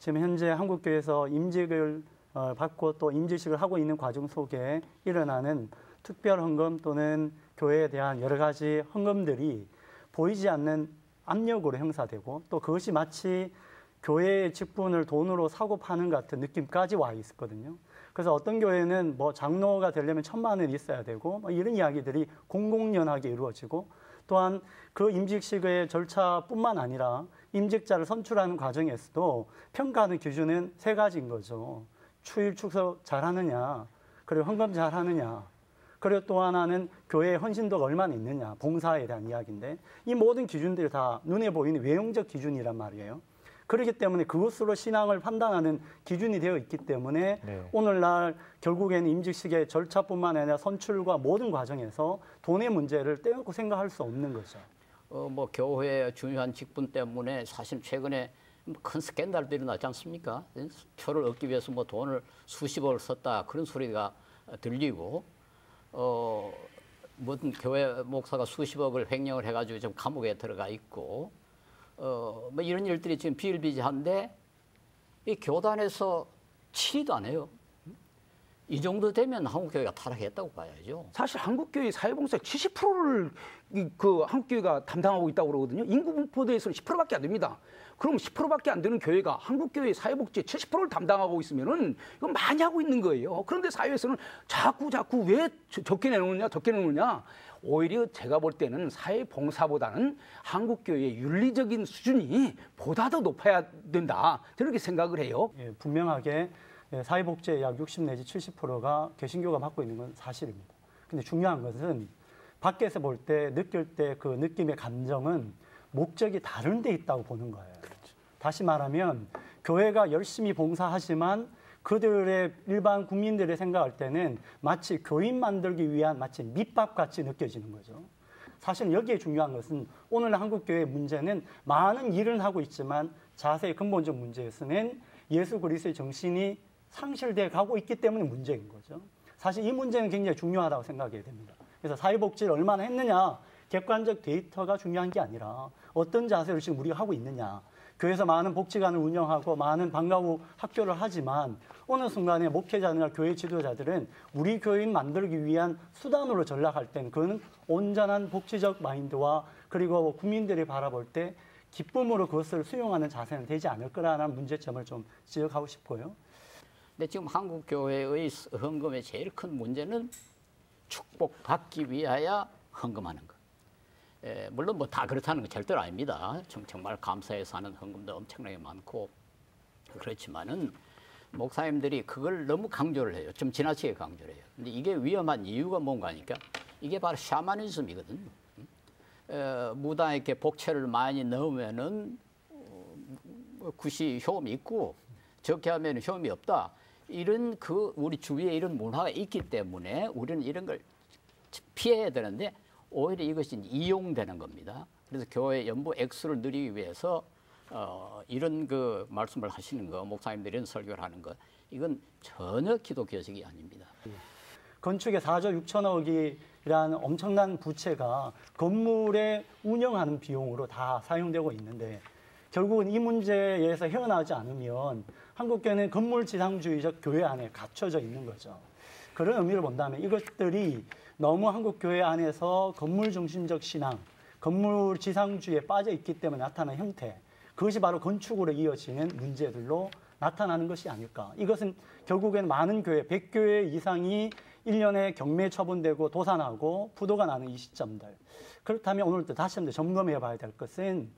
지금 현재 한국교회에서 임직을 받고 또 임직식을 하고 있는 과정 속에 일어나는 특별 헌금 또는 교회에 대한 여러 가지 헌금들이 보이지 않는 압력으로 형사되고 또 그것이 마치 교회의 직분을 돈으로 사고 파는 같은 느낌까지 와 있었거든요. 그래서 어떤 교회는 뭐 장로가 되려면 1,000만 원이 있어야 되고 뭐 이런 이야기들이 공공연하게 이루어지고 또한 그 임직식의 절차뿐만 아니라 임직자를 선출하는 과정에서도 평가하는 기준은 3가지인 거죠. 추일 축석 잘하느냐, 그리고 헌금 잘하느냐, 그리고 또 하나는 교회의 헌신도가 얼마나 있느냐, 봉사에 대한 이야기인데 이 모든 기준들이 다 눈에 보이는 외형적 기준이란 말이에요. 그렇기 때문에 그것으로 신앙을 판단하는 기준이 되어 있기 때문에 오늘날 결국에는 임직식의 절차뿐만 아니라 선출과 모든 과정에서 돈의 문제를 떼놓고 생각할 수 없는 거죠. 뭐 교회의 중요한 직분 때문에 사실 최근에 큰 스캔들들이 일어나지 않습니까? 표를 얻기 위해서 뭐 돈을 수십억을 썼다 그런 소리가 들리고 모든 교회 목사가 수십억을 횡령을 해가지고 지금 감옥에 들어가 있고 뭐 이런 일들이 지금 비일비재한데 이 교단에서 치리도 안 해요. 이 정도 되면 한국교회가 타락했다고 봐야죠. 사실 한국교회 사회봉사 70%를 그 한국교회가 담당하고 있다고 그러거든요. 인구 분포대에서는 10%밖에 안 됩니다. 그럼 10%밖에 안 되는 교회가 한국교회 사회복지 70%를 담당하고 있으면은 이건 많이 하고 있는 거예요. 그런데 사회에서는 자꾸 왜 적게 내놓느냐. 오히려 제가 볼 때는 사회봉사보다는 한국교회의 윤리적인 수준이 보다 더 높아야 된다. 저렇게 생각을 해요. 예, 분명하게 사회복지의 약 60 내지 70%가 개신교가 맡고 있는 건 사실입니다. 근데 중요한 것은 밖에서 볼 때 느낄 때 그 느낌의 감정은 목적이 다른 데 있다고 보는 거예요. 그렇죠. 다시 말하면 교회가 열심히 봉사하지만 그들의 일반 국민들의 생각할 때는 마치 교인 만들기 위한 마치 밑밥같이 느껴지는 거죠. 사실 여기에 중요한 것은 오늘 한국교회의 문제는 많은 일은 하고 있지만 자세히 근본적 문제에서는 예수 그리스도의 정신이 상실돼 가고 있기 때문에 문제인 거죠. 사실 이 문제는 굉장히 중요하다고 생각해야 됩니다. 그래서 사회복지를 얼마나 했느냐, 객관적 데이터가 중요한 게 아니라 어떤 자세를 지금 우리가 하고 있느냐. 교회에서 많은 복지관을 운영하고 많은 방과 후 학교를 하지만 어느 순간에 목회자나 교회 지도자들은 우리 교인 만들기 위한 수단으로 전락할 때는 그거는 온전한 복지적 마인드와 그리고 국민들이 바라볼 때 기쁨으로 그것을 수용하는 자세는 되지 않을 거라는 문제점을 좀 지적하고 싶고요. 근데 지금 한국 교회의 헌금의 제일 큰 문제는 축복받기 위하여 헌금하는 것. 물론 뭐 다 그렇다는 건 절대로 아닙니다. 정말 감사해서 하는 헌금도 엄청나게 많고 그렇지만은 목사님들이 그걸 너무 강조를 해요. 좀 지나치게 강조를 해요. 근데 이게 위험한 이유가 뭔가 하니까 이게 바로 샤머니즘이거든요. 무당에 이렇게 복채를 많이 넣으면은 굿이 효험이 있고 적게 하면 효험이 없다. 이런 우리 주위에 이런 문화가 있기 때문에 우리는 이런 걸 피해야 되는데 오히려 이것이 이용되는 겁니다. 그래서 교회 연부 액수를 늘리기 위해서 이런 그 말씀을 하시는 거, 목사님들이 이런 설교를 하는 거, 이건 전혀 기독교적이 아닙니다. 건축에 4조 6천억이라는 엄청난 부채가 건물에 운영하는 비용으로 다 사용되고 있는데 결국은 이 문제에서 헤어나오지 않으면 한국교회는 건물지상주의적 교회 안에 갇혀져 있는 거죠. 그런 의미를 본다면 이것들이 너무 한국교회 안에서 건물중심적 신앙, 건물지상주의에 빠져 있기 때문에 나타나는 형태, 그것이 바로 건축으로 이어지는 문제들로 나타나는 것이 아닐까. 이것은 결국에는 많은 교회, 100교회 이상이 1년에 경매 처분되고 도산하고 부도가 나는 이 시점들. 그렇다면 오늘도 다시 한번 점검해 봐야 될 것은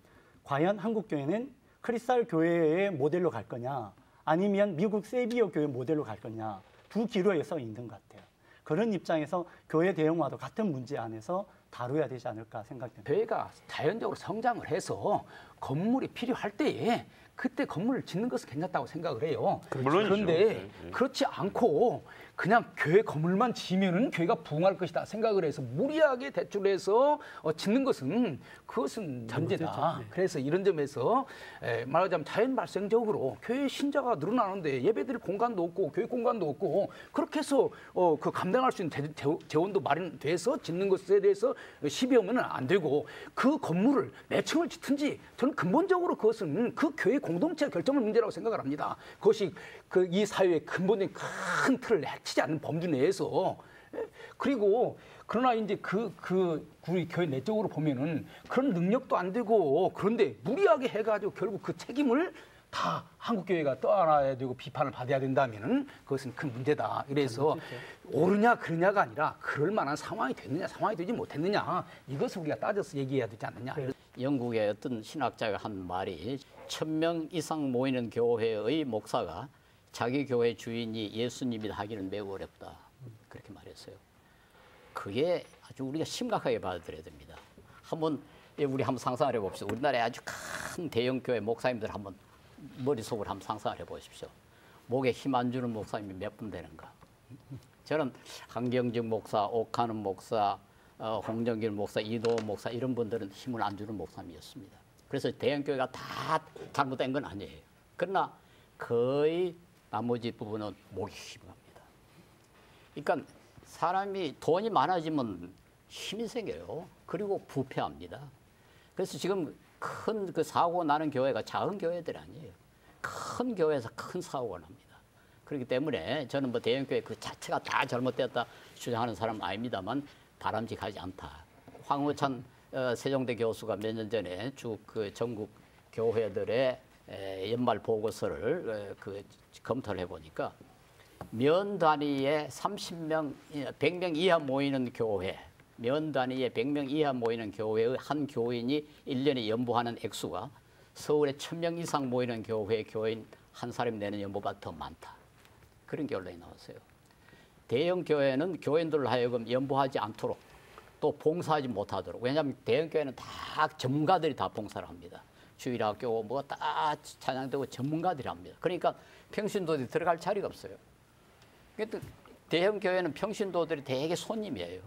과연 한국교회는 크리스탈 교회의 모델로 갈 거냐 아니면 미국 세비어 교회 모델로 갈 거냐 두 기로에 서 있는 것 같아요. 그런 입장에서 교회 대형화도 같은 문제 안에서 다뤄야 되지 않을까 생각됩니다. 교회가 자연적으로 성장을 해서 건물이 필요할 때에 그때 건물을 짓는 것은 괜찮다고 생각을 해요. 그런데 그렇지 않고 그냥 교회 건물만 지으면은 교회가 부흥할 것이다 생각을 해서 무리하게 대출을 해서 짓는 것은 그것은 전제다. 그래서 이런 점에서 말하자면 자연 발생적으로 교회 신자가 늘어나는데 예배드릴 공간도 없고 교회 공간도 없고 그렇게 해서 그 감당할 수 있는 재원도 마련돼서 짓는 것에 대해서 시비하면 안 되고 그 건물을 몇 층을 짓든지 저는 근본적으로 그것은 그 교회 공동체 결정을 문제라고 생각을 합니다. 그것이 그 이 사회의 근본적인 큰 틀을 해치지 않는 범주 내에서. 그리고 그러나 이제 우리 교회 내적으로 보면은 그런 능력도 안 되고 그런데 무리하게 해가지고 결국 그 책임을 다 한국 교회가 떠안아야 되고 비판을 받아야 된다면은 그것은 큰 문제다. 그래서 옳으냐 그르냐가 아니라 그럴 만한 상황이 됐느냐 상황이 되지 못했느냐 이것을 우리가 따져서 얘기해야 되지 않느냐. 영국의 어떤 신학자가 한 말이 1000명 이상 모이는 교회의 목사가 자기 교회 주인이 예수님이다 하기는 매우 어렵다. 그렇게 말했어요. 그게 아주 우리가 심각하게 받아들여야 됩니다. 우리 한번 상상을 해봅시다. 우리나라에 아주 큰 대형 교회 목사님들 한번 머릿속으로 한번 상상을 해보십시오. 목에 힘 안 주는 목사님이 몇 분 되는가. 저는 한경직 목사, 옥하는 목사, 홍정길 목사, 이도원 목사 이런 분들은 힘을 안 주는 목사님이었습니다. 그래서 대형 교회가 다 잘못된 건 아니에요. 그러나 거의 나머지 부분은 목이 힘이 갑니다. 그러니까 사람이 돈이 많아지면 힘이 생겨요. 그리고 부패합니다. 그래서 지금 큰 그 사고 나는 교회가 작은 교회들이 아니에요. 큰 교회에서 큰 사고가 납니다. 그렇기 때문에 저는 뭐 대형교회 그 자체가 다 잘못되었다 주장하는 사람은 아닙니다만 바람직하지 않다. 황우찬 세종대 교수가 몇 년 전에 쭉 그 전국 교회들의 연말 보고서를 검토를 해보니까 면 단위에 30명, 100명 이하 모이는 교회, 면 단위에 100명 이하 모이는 교회의 한 교인이 1년에 연보하는 액수가 서울에 1000명 이상 모이는 교회의 교인 한 사람이 내는 연보가 더 많다. 그런 결론이 나왔어요. 대형 교회는 교인들을 하여금 연보하지 않도록 또 봉사하지 못하도록. 왜냐하면 대형 교회는 다 전문가들이 다 봉사를 합니다. 주일학교 뭐 다 찬양되고 전문가들이 합니다. 그러니까 평신도들이 들어갈 자리가 없어요. 대형 교회는 평신도들이 되게 손님이에요.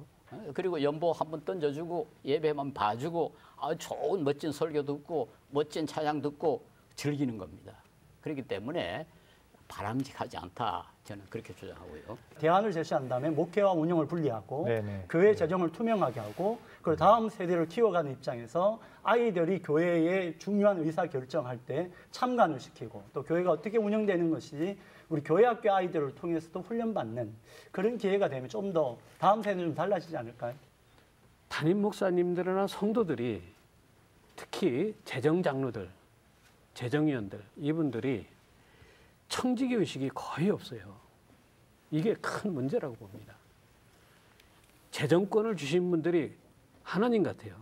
그리고 연보 한번 던져주고 예배만 봐주고 좋은 멋진 설교 듣고 멋진 찬양 듣고 즐기는 겁니다. 그렇기 때문에 바람직하지 않다. 저는 그렇게 주장하고요. 대안을 제시한 다음에 목회와 운영을 분리하고 네네. 교회 재정을 투명하게 하고 그리고 다음 세대를 키워가는 입장에서 아이들이 교회의 중요한 의사결정할 때 참관을 시키고 또 교회가 어떻게 운영되는 것이 우리 교회학교 아이들을 통해서도 훈련받는 그런 기회가 되면 좀 더 다음 세대는 좀 달라지지 않을까요? 담임 목사님들이나 성도들이 특히 재정 장로들, 재정위원들 이분들이 청지기 의식이 거의 없어요. 이게 큰 문제라고 봅니다. 재정권을 주신 분들이 하나님 같아요.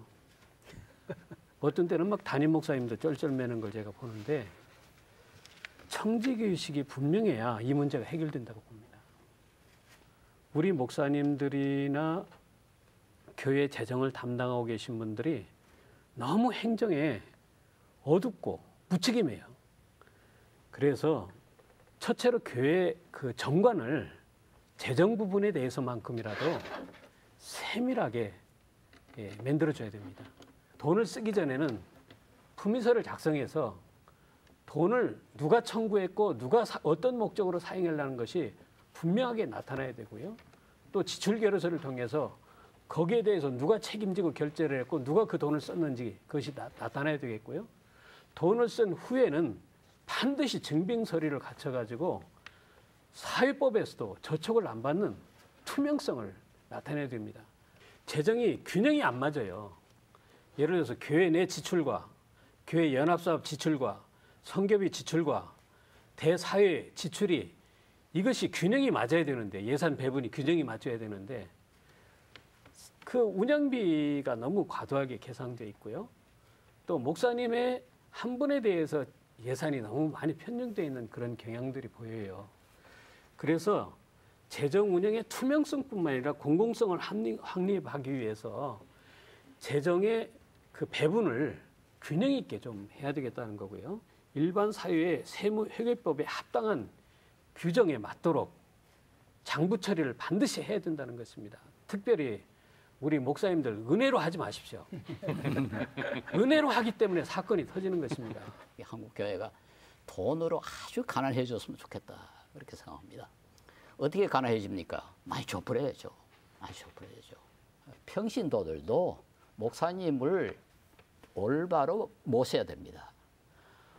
어떤 때는 막 담임 목사님도 쩔쩔매는 걸 제가 보는데 청지기 의식이 분명해야 이 문제가 해결된다고 봅니다. 우리 목사님들이나 교회 재정을 담당하고 계신 분들이 너무 행정에 어둡고 무책임해요. 그래서 첫째로 교회 그 정관을 재정 부분에 대해서만큼이라도 세밀하게 만들어줘야 됩니다. 돈을 쓰기 전에는 품위서를 작성해서 돈을 누가 청구했고 누가 어떤 목적으로 사용하려는 것이 분명하게 나타나야 되고요. 또 지출결의서를 통해서 거기에 대해서 누가 책임지고 결제를 했고 누가 그 돈을 썼는지 그것이 나타나야 되겠고요. 돈을 쓴 후에는 반드시 증빙서류를 갖춰가지고 사회법에서도 저촉을 안 받는 투명성을 나타내야 됩니다. 재정이 균형이 안 맞아요. 예를 들어서 교회 내 지출과 교회 연합사업 지출과 성교비 지출과 대사회 지출이 이것이 균형이 맞아야 되는데 예산 배분이 균형이 맞춰야 되는데 그 운영비가 너무 과도하게 계산되어 있고요. 또 목사님의 한 분에 대해서 예산이 너무 많이 편중되어 있는 그런 경향들이 보여요. 그래서 재정 운영의 투명성뿐만 아니라 공공성을 확립하기 위해서 재정의 그 배분을 균형 있게 좀 해야 되겠다는 거고요. 일반 사회의 세무회계법에 합당한 규정에 맞도록 장부 처리를 반드시 해야 된다는 것입니다. 특별히 우리 목사님들 은혜로 하지 마십시오. 은혜로 하기 때문에 사건이 터지는 것입니다. 한국 교회가 돈으로 아주 가난해졌으면 좋겠다 그렇게 생각합니다. 어떻게 가난해집니까? 많이 좁혀야죠. 많이 좁혀야죠. 평신도들도 목사님을 올바로 모셔야 됩니다.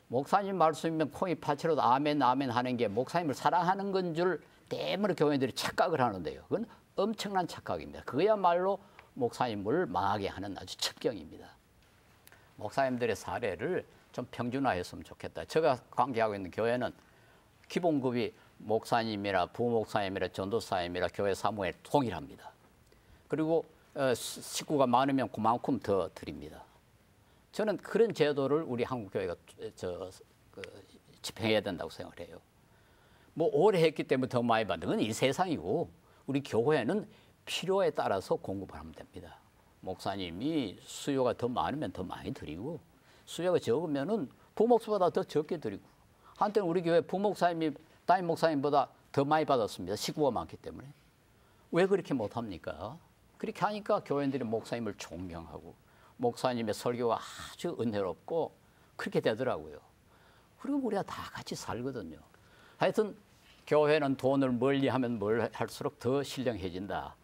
목사님 말씀이면 콩이 파치로도 아멘 아멘 하는 게 목사님을 사랑하는 건 줄 때문에 교인들이 착각을 하는데요. 그건 엄청난 착각입니다. 그야말로 목사님을 망하게 하는 아주 첩경입니다. 목사님들의 사례를 좀 평준화했으면 좋겠다. 제가 관계하고 있는 교회는 기본급이 목사님이라 부목사님이라 전도사님이라 교회 사무에 동일합니다. 그리고 식구가 많으면 그만큼 더 드립니다. 저는 그런 제도를 우리 한국 교회가 집행해야 된다고 생각을 해요. 뭐 오래 했기 때문에 더 많이 받는 건 이 세상이고 우리 교회는 필요에 따라서 공급을 하면 됩니다. 목사님이 수요가 더 많으면 더 많이 드리고 수요가 적으면은 부목사보다 더 적게 드리고 한때는 우리 교회 부목사님이 담임 목사님보다 더 많이 받았습니다. 식구가 많기 때문에. 왜 그렇게 못합니까? 그렇게 하니까 교회들이 목사님을 존경하고 목사님의 설교가 아주 은혜롭고 그렇게 되더라고요. 그리고 우리가 다 같이 살거든요. 하여튼 교회는 돈을 멀리하면 뭘 할수록 더 신령해진다.